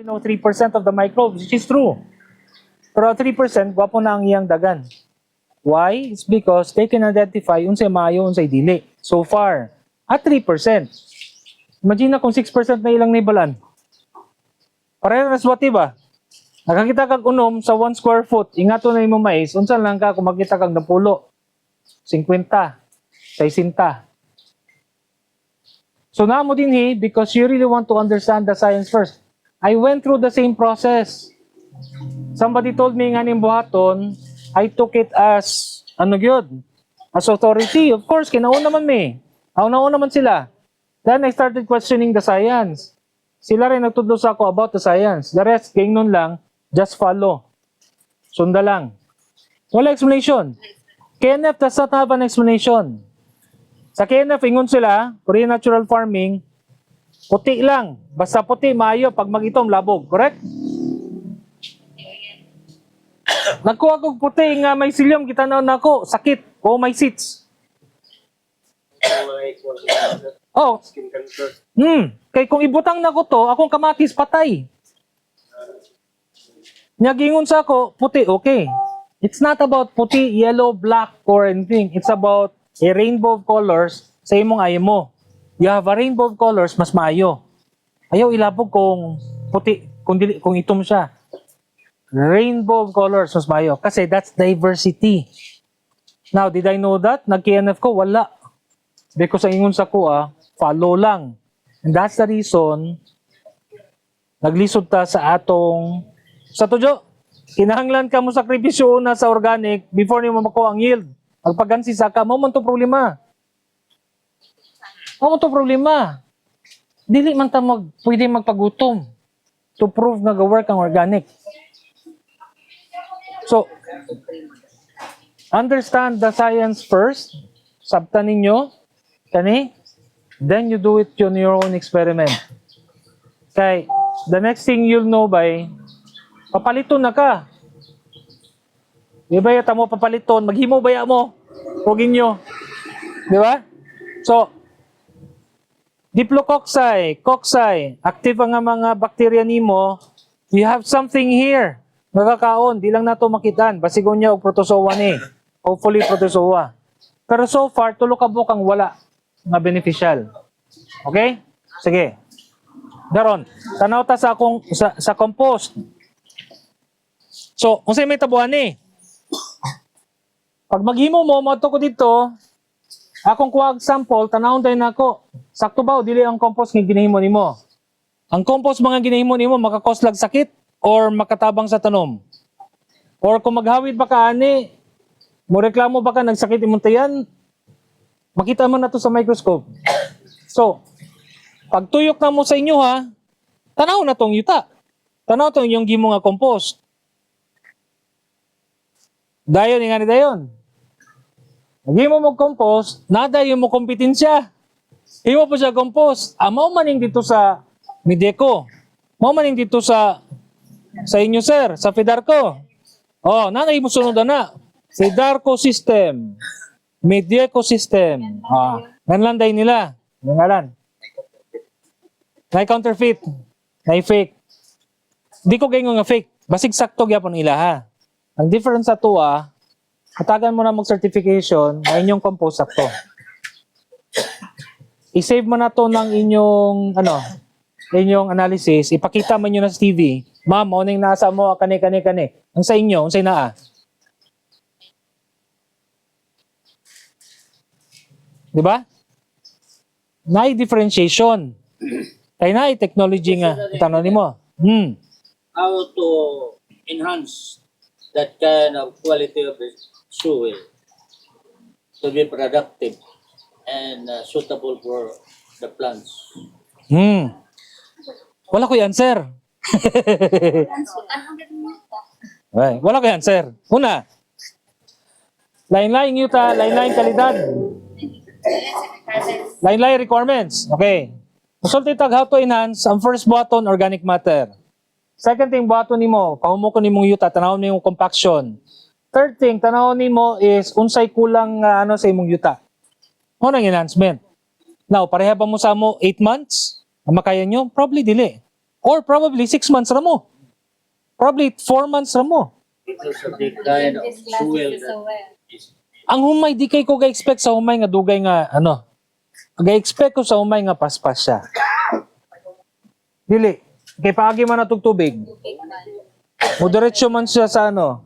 3% of the microbes, which is true. Pero 3%, gwapo na ang iyang dagan. Why? It's because they can identify unsay maayo, unsay dili. So far, at 3%. Imagine na kung 6% na ilang nibalan. Parehas wati ba? Nakakita kag unom sa 1 square foot, ingato na imo mais, unsa lang ka kung makita kag napulo? 50, 60. So namo dinhi because you really want to understand the science first. I went through the same process. Somebody told me nga ning buhaton, I took it as ano gyud? As authority. Of course, kinauna man me. Nauna man sila. Then I started questioning the science. Sila rin nagtudlo sa ako about the science. The rest, gingnon lang, just follow. Sunda lang. Wala explanation. KNF does not have an explanation. Sa KNF, ingon sila, Korean Natural Farming, puti lang. Basta puti, maayo. Pag mag-itom, labog. Correct? Nagkuha kong puti nga may silyom, kita na ako, sakit. O may seeds. Oh. Skin cancer. Kay kung ibutang na ko to, akong kamatis patay. Nyagingon sa ako, puti, okay. It's not about puti, yellow, black, or anything. It's about a rainbow of colors sa imong ayaw mo. You have a rainbow of colors, mas maayo. Ayaw ilabog kung puti, kung itom siya. Rainbow of colors, mas maayo. Kasi that's diversity. Now, did I know that? Nag-KNF ko? Wala. Because ang ingon sa ko, follow lang. And that's the reason naglisod ta sa atong sa tujo. Kinahanglan ka mo sakripisyo na sa organic before nimo makuha ang yield. Pagpagansi sa ka, mo man to problema. Mo man to problema. Dili man ta pwede magpagutom to prove nga ga-work ang organic. So, understand the science first. Sabtan ninyo. Kani? Then you do it on your own experiment. Kay, the next thing you'll know by, papaliton na ka. Di ba yata mo papaliton, maghimo baya mo. Hugin nyo. Di ba? So, diplococci, cocci, active ang mga bakterya nimo, you have something here. Nakakaon, di lang nato makitaan. Basigon niya o protozoa ni. Hopefully protozoa. Pero so far, tulo ka bukang wala nga beneficial. Okay? Sige. Daron, tanaw ta sa akong sa compost. So, unsay may tabuhan ni? Pag maghimo mo ko dito, akong kuha sample, tanawon tayo nako. Sakto ba o dili ang compost nga ginahimo nimo? Ang compost mga ginahimo nimo makakos lag sakit or makatabang sa tanom? Or kung maghawid ba ka ani, mo reklamo ba ka nagsakit imong tayan? Makita mo na to sa microscope. So, pag tuyok na mo sa inyo tanaw na tong yuta. Tanaw tong yung gimo nga compost. Dayon nga ni dayon. Gimo mo compost, nada yung mo kompetensya. Imo po siya compost. Mao maning dito sa Mideco. Mao maning dito sa inyo sir, sa Fedarco. Oh, nanay mo sunod na. Fedarco system. Mideco system. Nanlanday nila. Nangalan. Nay counterfeit. Nay fake. Di ko ganyan nga fake. Basig sakto gyapon ila ha. Ang difference sa tuwa, katagan mo na mag-certification na inyong compost sakto. I-save mo na to ng inyong analysis. Ipakita mo nyo na sa TV. Ma'am, uning nasa mo, kani. Ang sa inyo, unsay naa. Diba? Naay differentiation. Kaya naay technology nga. Tanong mo. How to enhance that kind of quality of the soil to be productive and suitable for the plants? Wala ko answer. Wala ko answer. Una, lain-lain yuta, lain-lain kalidad. Lain-lain requirements. Okay. Consulted tag how to enhance ang first button, organic matter. Second thing, button nimo, pahumo ko nimong yuta, tanawon nimo compaction. Third thing, tanawon nimo is unsay kulang sa imong yuta. Mo nang enhancement. Now, pareha ba mo sa mo 8 months? Makaya nyo? Probably dili. Or probably 6 months ra mo. Probably 4 months ra mo. Because of the kind of soil that is. Ang humay, di kay ko ga-expect sa humay nga dugay nga, ano, ga-expect ko sa humay nga paspas siya. Dili. Kay paagi man natog tubig. Moderate man siya sa ano.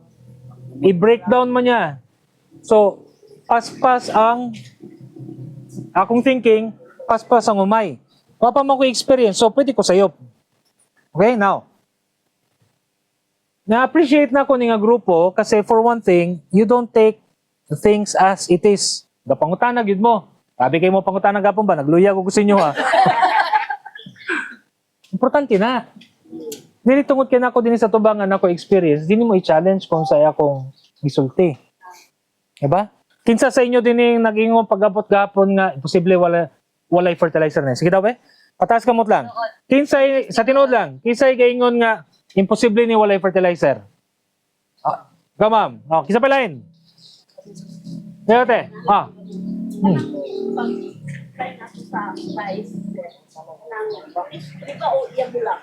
I-breakdown man niya. So, paspas ang akong thinking, paspas ang humay. Papa mo ko experience, so pwede ko sayop. Okay, now. Na-appreciate na ko ni nga grupo kasi for one thing, you don't take things as it is. Gapangutana gyud mo. Sabi kay mo pangutana gapon ba? Nagluya ko gusto inyo ha. Importante na. Dili tungod kay nako dinhi sa tubangan ako experience, dili mo i-challenge kung sa akong gisulti. Diba? Kinsa sa inyo din nag-ingon pag-abot gapon nga imposible walay fertilizer na. Sige daw be. Pataas kamot lang. Kinsa sa tinuod lang, kinsa gaingon nga imposible ni walay fertilizer. Go ma'am. Oh, kinsa pa lain? Yote.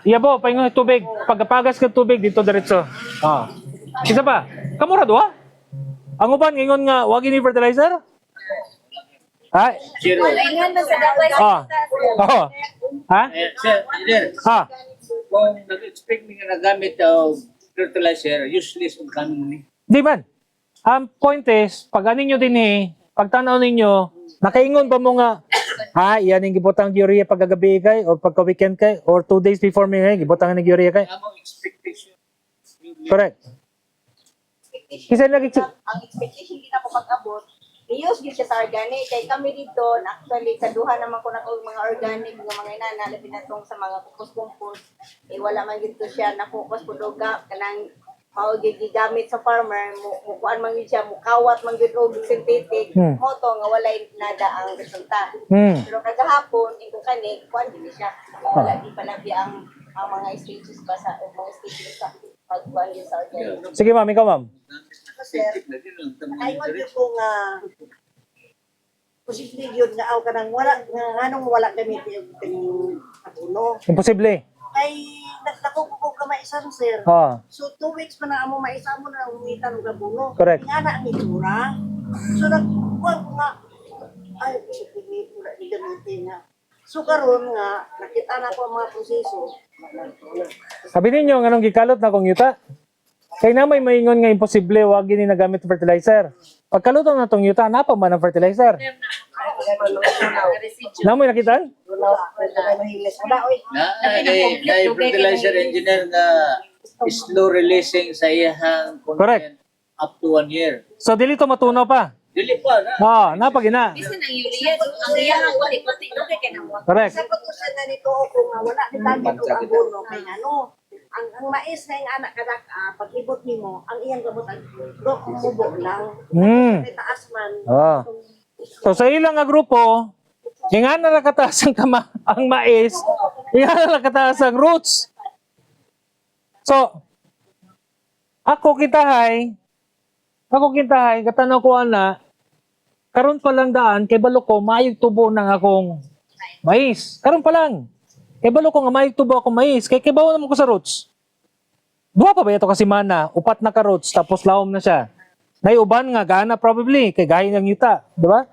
Iya po, paingon tubig. Pagkapagas ka tubig dito diretso. Kinsa pa? Kamura duha? Ang uban ingon nga wag ni fertilizer? Ha? Zero. Ha? Sir, engineer, kung nag-expect nga nagamit ng fertilizer, useless ang kami ni. Di man. Ang point is, pag anin nyo din pag tanaw ninyo, nakaingon ba mo nga, yan yung gibutang urea pagkagabi kay, or pagka-weekend kay, or 2 days before me gibutang ng urea kay? Among expectation. Correct. Kasi lagi, Ang expectation kita po pag-abot, i-use din siya sa organic. Kaya kami dito, actually, kaduha naman ko na mga organic, mga inana, labi na itong sa mga kupos-kumpos. Wala man dito siya na-focus po doga, kanang gigamit sa farmer, mukuan man yun siya, mukawat man yun o synthetic, moto nga walay nada ang resulta. Pero kagahapon, ito kani, kuan din siya. Wala di palabi ang mga stages ba sa mga stages sa pagkuan din sa organic. sige ma'am, ikaw ma'am. Sir, nakaingon yun ko nga posible yun nga aw kanang wala nga anong wala gamit yung kaning abuno. Imposible. Ay nagtakog ko ka maisan sir. So 2 weeks pa na amo maisa mo na umitan og abuno. Correct. Nga na ang itura. So nagkuan ko nga ay posible pula di gamitin nga. So karon nga nakita na ko ang mga proseso. Sabi ninyo, anong gikalot na kong yuta? Kaya na may maingon nga imposible, wag gini nagamit fertilizer. Pagkalutong na tong yuta, napa man ang fertilizer? Na mo nakitaan? Na fertilizer engineer nga slow releasing sa iyang Correct. content up to 1 year. So dili to matunaw pa. Dili pa na. Napagina. Bisan ang urea, ang iyang ulit-ulit, okay ka na mo. Correct. Sa pagkusan na nito ko nga wala ni gamit og abono kay ano. Ang mais na yung anak kadak pag ibot nimo ang iyang gamot ang mubo lang. May taas man. So sa ilang nga grupo, yung nga na nakataas ang mais, yung nga na nakataas ang roots. So, ako kitahay, katanaw ko na, karon pa lang daan, kay balo ko, maayog tubo ng akong mais. Karon pa lang. Kay balo ko nga maayog tubo akong mais, kay kibaw naman ko sa roots. Duha pa ba ito kasi mana, upat na ka roots, tapos lawom na siya. Naiuban nga, gana probably, kay gahin ng yuta, di ba?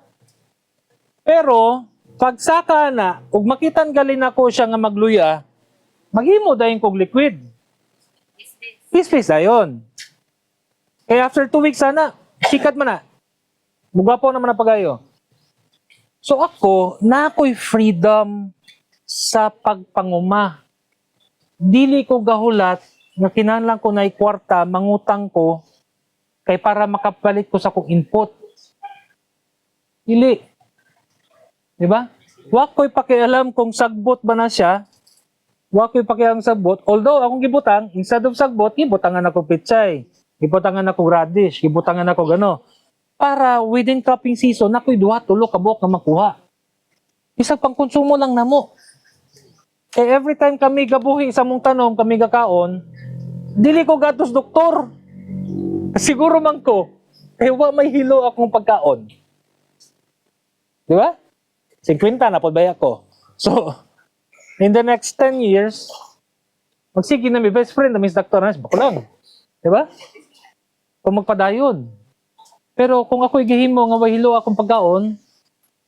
Pero, pag saka na, ug makitan galin ako siya nga magluya, maghimo dayon kog liquid. Peace dayon. Kaya after 2 weeks sana, sikat man na. Mugwapo naman na pagayo. So ako, na ako'y freedom sa pagpanguma. Dili ko gahulat, nga kinahanglan ko na kwarta, mangutang ko, kay para makapalit ko sa kong input. Dili. Diba? Wa ko'y pakialam kung sagbot ba na siya, wa ko'y pakialam sagbot, although akong gibutang, instead of sagbot, gibutangan ako pitsay. Gibutangan ako radish, gibutangan ako gano. Para within cropping season, ako'y 2-3 kabok na makuha. Isang pangkonsumo lang na mo. Eh every time kami gabuhi sa mong tanom, kami gakaon, dili ko gatos doktor. Siguro man ko, wa may hilo akong pagkaon. Di ba? 50 na po ba ako? So, in the next 10 years, Magsige na may best friend na Miss Dr. Nas, bako lang. Diba? Kung magpadayon. Pero kung ako igihimo nga wahilo akong pagkaon,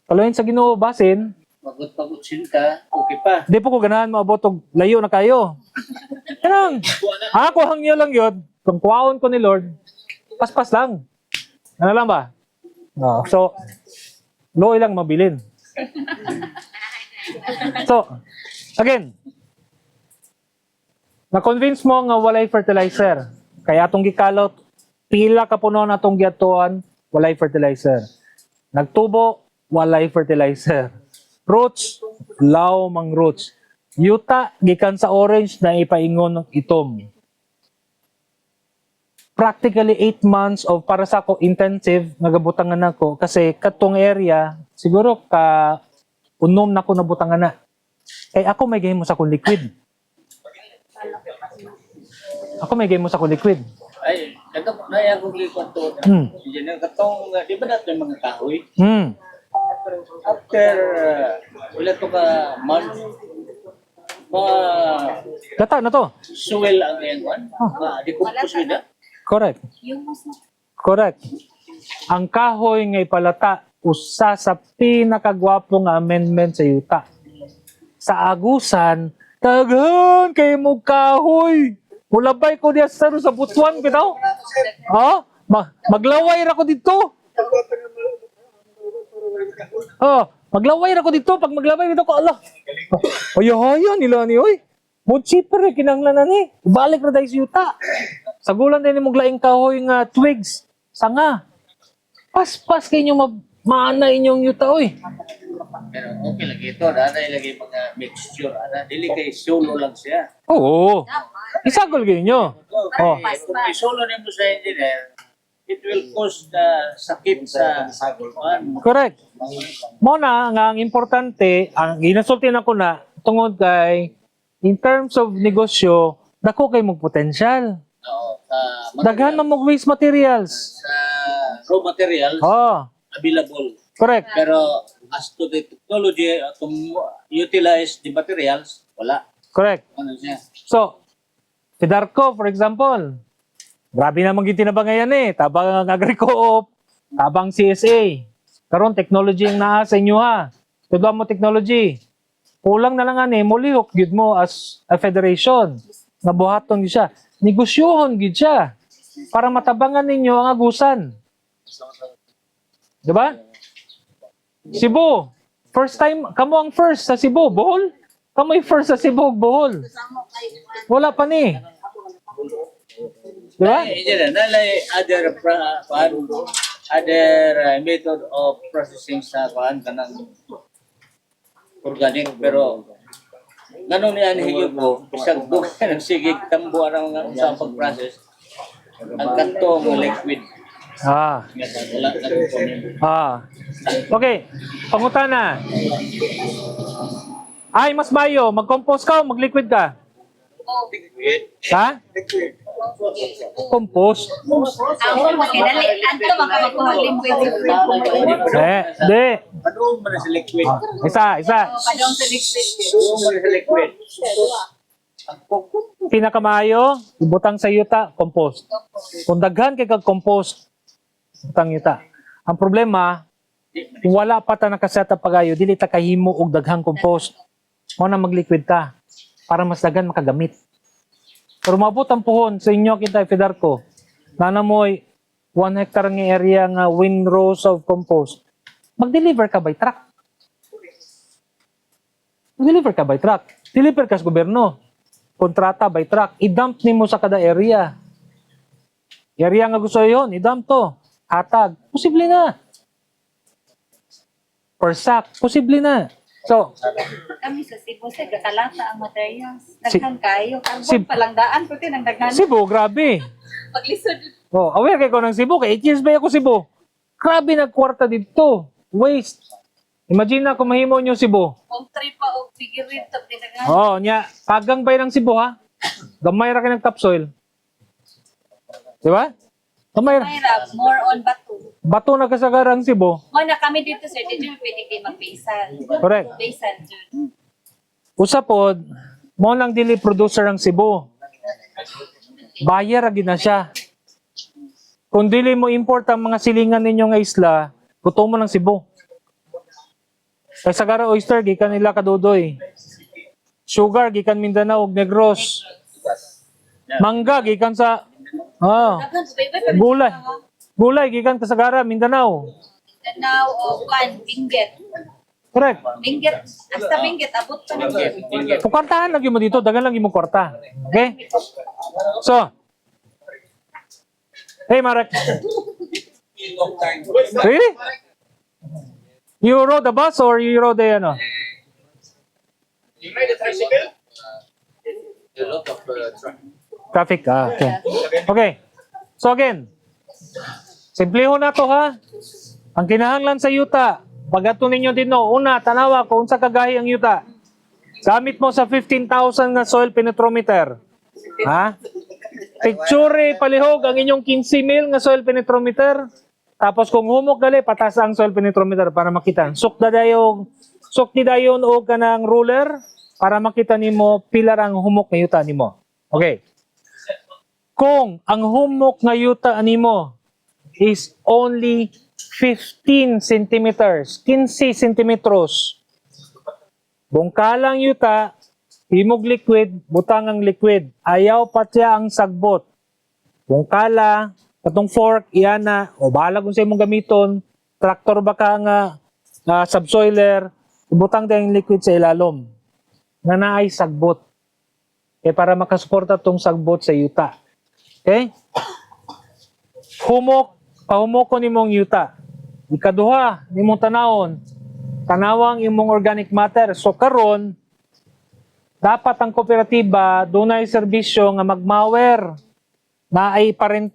kaluhin sa Ginoo basin, Magut-pagutsin ka, okay pa. di po ko ganahan maabot og layo na kayo. Kanang, ako hangyo lang yun, kung kuwaon ko ni Lord, paspas lang. Ano lang ba? So, loy lang mabilin. So, again, na-convince mo nga walay fertilizer. Kaya atong gikalot, pila ka puno na atong giatuan, walay fertilizer. Nagtubo, walay fertilizer. Roots, law mang roots. Yuta, gikan sa orange na ipaingon ng itom. Practically 8 months of para sa ako intensive nagabutangan ako kasi katong area siguro ka unom na ko nabutangan na. Kay ako may gahimo sa akong liquid. Ako may gahimo sa akong liquid. Ay, katong na yung kung gikonto. Diyan yung katong, di ba natin mga kahoy? After, wala to ka month, mga Gata na to. soil ang yan man. Decompose na. Correct. Yung mas Correct. Ang kahoy nga ipalata usa sa pinakagwapo nga amendment sa yuta. Sa agusan, daghan kay mo kahoy. Mulabay ko diya sa butuan bitaw. Oh, maglaway ra ko dito. Oh, maglaway ra ko dito pag maglaway dito ko Allah. Haya nila ni oy. Mo cheaper kinanglan na ni. Balik ra dai sa yuta. Sagulan din mo glaing kahoy nga twigs, sanga. Paspas kay inyo maana inyong yuta oy. Pero okay lagi ito. Dana ilagay mga mixture. Dili kay solo lang siya. Oo. Isagol kayo nyo. Oh. Kung isolo niyo sa engineer, it will cause sakit sa kuan. Correct. Muna, nga ang importante, ang ginasultin ako na, tungod kay, in terms of negosyo, dako kay mong potential. Oo, Daghan man mong waste materials. sa raw materials Oh, available. correct. Pero as to the technology to utilize the materials, wala. Correct. Ano siya? So, Fidarco, for example, grabe naman gitinabang ngayon eh. Tabang Agri-Co-op, tabang CSA. Karon technology yung naa sa inyo ha. Tudwa mo technology. Kulang na lang ani, mulihok gid mo as a federation. Nabuhaton gid siya. Negosyohon gid siya. Para matabangan ninyo ang agusan. Diba? Cebu. First time, kamo ang first sa Cebu, Bohol. Kamo'y first sa Cebu, Bohol. Wala pa ni. Diba? Nalay other method of processing sa kanang organic pero ganun yan higit ko isang dugan ng sigig tambo ang sa pag-process ang kantong liquid Ah. wala na Ah. Okay. Pangutana. Ay, mas bayo. Mag-compose ka o mag-liquid ka? Ha? Compose? ako magkidali. Anto magkamakuhaling pwede. Di. padung man sa liquid Isa. Padong sa liquid. padung man sa liquid Pinakamaayo, ibutang sa yuta, compost. Kung daghan kay kag-compost, ibutang yuta. Ang problema, kung wala pa ta nakaset up pagayo, dili ta kahimo og daghang compost. Mo na mag-liquid ka para mas daghan makagamit. Pero mabot ang puhon sa inyo kita Fidarco. Nana mo'y 1 hectare ng area nga windrows of compost. Mag-deliver ka by truck. Mag-deliver ka by truck. Deliver ka sa gobyerno. Kontrata by truck. I-dump nimo sa kada area. Area nga gusto yon, i-dump to. Hatag. Posible na. Per sack. Posible na. So, Kami sa Cebu sa kakalata ang materials. Daghan kayo. Cebu- Carbon palangdaan puti ng daghan. Cebu, grabe. Paglisod. Oh, aware kayo ko ng Cebu. Kay 8 years ba ako Cebu? Grabe nagkwarta dito. Waste. Imagine na kung mahimo nyo Cebu. Kung trip pa o figure top din daghan. Oh, nya, pagang bay ng Cebu ha. Gamay ra kay ng topsoil. Di ba? Gamay ra. Mahirap, more on bato. Bato na kasagarang Cebu. Mo na kami dito sir, dito pwede kayo magpisan. Correct. Pisan dyan. Usa pod, mo lang dili producer ang Cebu. Buyer agi na siya. Kung dili mo import ang mga silingan ninyo nga isla, buto mo ng Cebu. Kay Sagara oyster gikan nila Kadudoy. Sugar gikan Mindanao ug Negros. Mangga gikan sa gulay. Gulay gikan Kasagara, Mindanao. Now, kan, Benguet. Correct. Benguet, hasta Benguet, abot pa ng Kung kwartahan lagi mo dito, dagan lagi mo kwarta. Okay? So, hey Marek. Really? You rode the bus or you rode the ano? A lot of Traffic, traffic. okay. Okay. So again, simpliho na to ha. Ang kinahanglan sa yuta, pag-ato ninyo din no, una, tanawa kung sa kagahi ang yuta. Gamit mo sa 15,000 na soil penetrometer. Ha? Picture, palihog ang inyong 15,000 nga soil penetrometer. Tapos kung humok gali, patas ang soil penetrometer para makita. Sukdi dayon o kanang ruler para makita nimo pilar ang humok nga yuta nimo. Okay. Kung ang humok nga yuta nimo is only 15 centimeters, 15 centimetros. Bungkalang yuta, himog liquid, butang ang liquid. Ayaw pa siya ang sagbot. Bungkala, katong fork, iyana, o bahala kung sa imong gamiton, traktor ba ka nga subsoiler, butang din liquid sa ilalom. Nga naay sagbot. Para makasuporta tong sagbot sa yuta. Okay? Pahumoko nimong yuta. Ikaduha, nimong tanawang imong organic matter. So karon, dapat ang kooperatiba dunay serbisyo nga magmawer na ay parenta